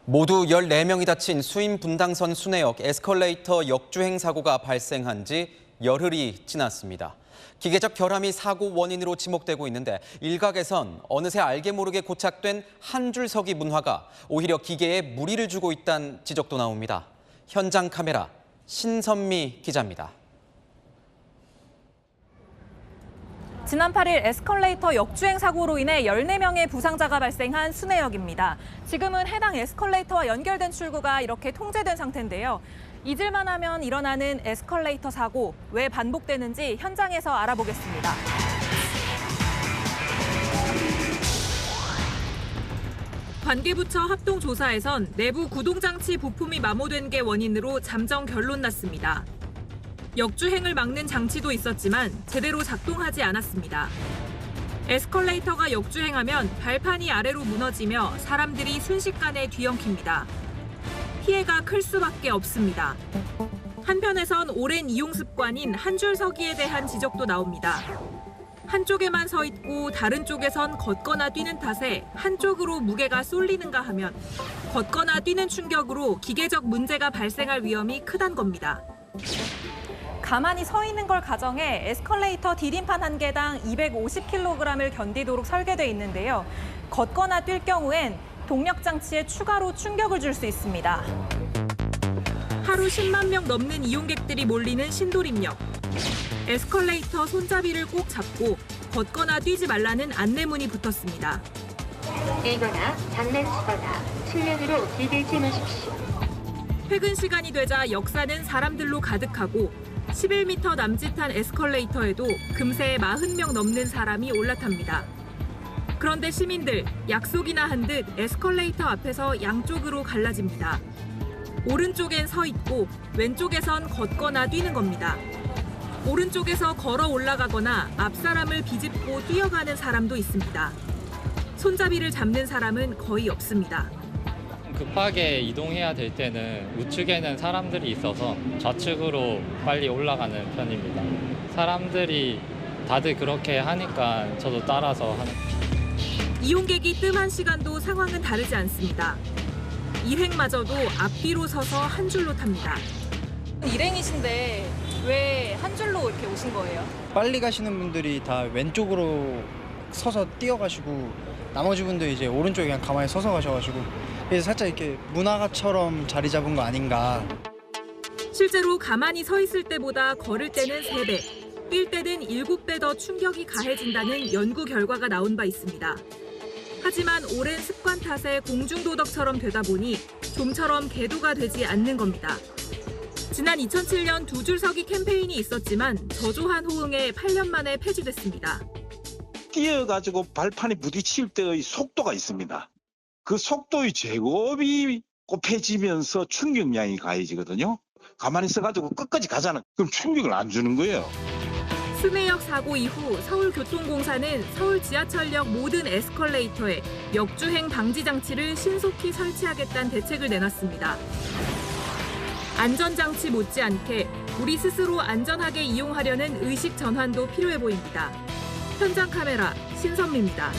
모두 14명이 다친 수인 분당선 순회역 에스컬레이터 역주행 사고가 발생한 지 열흘이 지났습니다. 기계적 결함이 사고 원인으로 지목되고 있는데 일각에선 어느새 알게 모르게 고착된 한 줄서기 문화가 오히려 기계에 무리를 주고 있다는 지적도 나옵니다. 현장 카메라 신선미 기자입니다. 지난 8일 에스컬레이터 역주행 사고로 인해 14명의 부상자가 발생한 순회역입니다. 지금은 해당 에스컬레이터와 연결된 출구가 이렇게 통제된 상태인데요. 잊을만 하면 일어나는 에스컬레이터 사고, 왜 반복되는지 현장에서 알아보겠습니다. 관계부처 합동조사에선 내부 구동장치 부품이 마모된 게 원인으로 잠정 결론 났습니다. 역주행을 막는 장치도 있었지만 제대로 작동하지 않았습니다. 에스컬레이터가 역주행하면 발판이 아래로 무너지며 사람들이 순식간에 뒤엉킵니다. 피해가 클 수밖에 없습니다. 한편에선 오랜 이용 습관인 한 줄 서기에 대한 지적도 나옵니다. 한쪽에만 서 있고 다른 쪽에선 걷거나 뛰는 탓에 한쪽으로 무게가 쏠리는가 하면 걷거나 뛰는 충격으로 기계적 문제가 발생할 위험이 크단 겁니다. 가만히 서 있는 걸 가정해 에스컬레이터 디딤판 한 개당 250kg을 견디도록 설계돼 있는데요. 걷거나 뛸 경우엔 동력 장치에 추가로 충격을 줄 수 있습니다. 하루 10만 명 넘는 이용객들이 몰리는 신도림역. 에스컬레이터 손잡이를 꼭 잡고 걷거나 뛰지 말라는 안내문이 붙었습니다. 뛰거나 장난치거나 출력으로 기대지 마십시오. 퇴근 시간이 되자 역사는 사람들로 가득하고 11m 남짓한 에스컬레이터에도 금세 40명 넘는 사람이 올라탑니다. 그런데 시민들 약속이나 한 듯 에스컬레이터 앞에서 양쪽으로 갈라집니다. 오른쪽엔 서 있고 왼쪽에선 걷거나 뛰는 겁니다. 오른쪽에서 걸어 올라가거나 앞 사람을 비집고 뛰어가는 사람도 있습니다. 손잡이를 잡는 사람은 거의 없습니다. 급하게 이동해야 될 때는 우측에는 사람들이 있어서 좌측으로 빨리 올라가는 편입니다. 사람들이 다들 그렇게 하니까 저도 따라서 하는. 이용객이 뜸한 시간도 상황은 다르지 않습니다. 일행마저도 앞뒤로 서서 한 줄로 탑니다. 일행이신데 왜 한 줄로 이렇게 오신 거예요? 빨리 가시는 분들이 다 왼쪽으로 서서 뛰어가시고 나머지 분들 이제 오른쪽에 그냥 가만히 서서 가셔가지고 그래서 살짝 이렇게 문화가처럼 자리 잡은 거 아닌가. 실제로 가만히 서 있을 때보다 걸을 때는 3배, 뛸 때는 7배 더 충격이 가해진다는 연구 결과가 나온 바 있습니다. 하지만 오랜 습관 탓에 공중도덕처럼 되다 보니 좀처럼 계도가 되지 않는 겁니다. 지난 2007년 두 줄 서기 캠페인이 있었지만 저조한 호응에 8년 만에 폐지됐습니다. 뛰어가지고 발판에 부딪힐 때의 속도가 있습니다. 그 속도의 제곱이 곱해지면서 충격량이 가해지거든요. 가만히 서가지고 끝까지 가잖아. 그럼 충격을 안 주는 거예요. 순회역 사고 이후 서울교통공사는 서울 지하철역 모든 에스컬레이터에 역주행 방지 장치를 신속히 설치하겠다는 대책을 내놨습니다. 안전장치 못지않게 우리 스스로 안전하게 이용하려는 의식 전환도 필요해 보입니다. 현장 카메라 신선미입니다.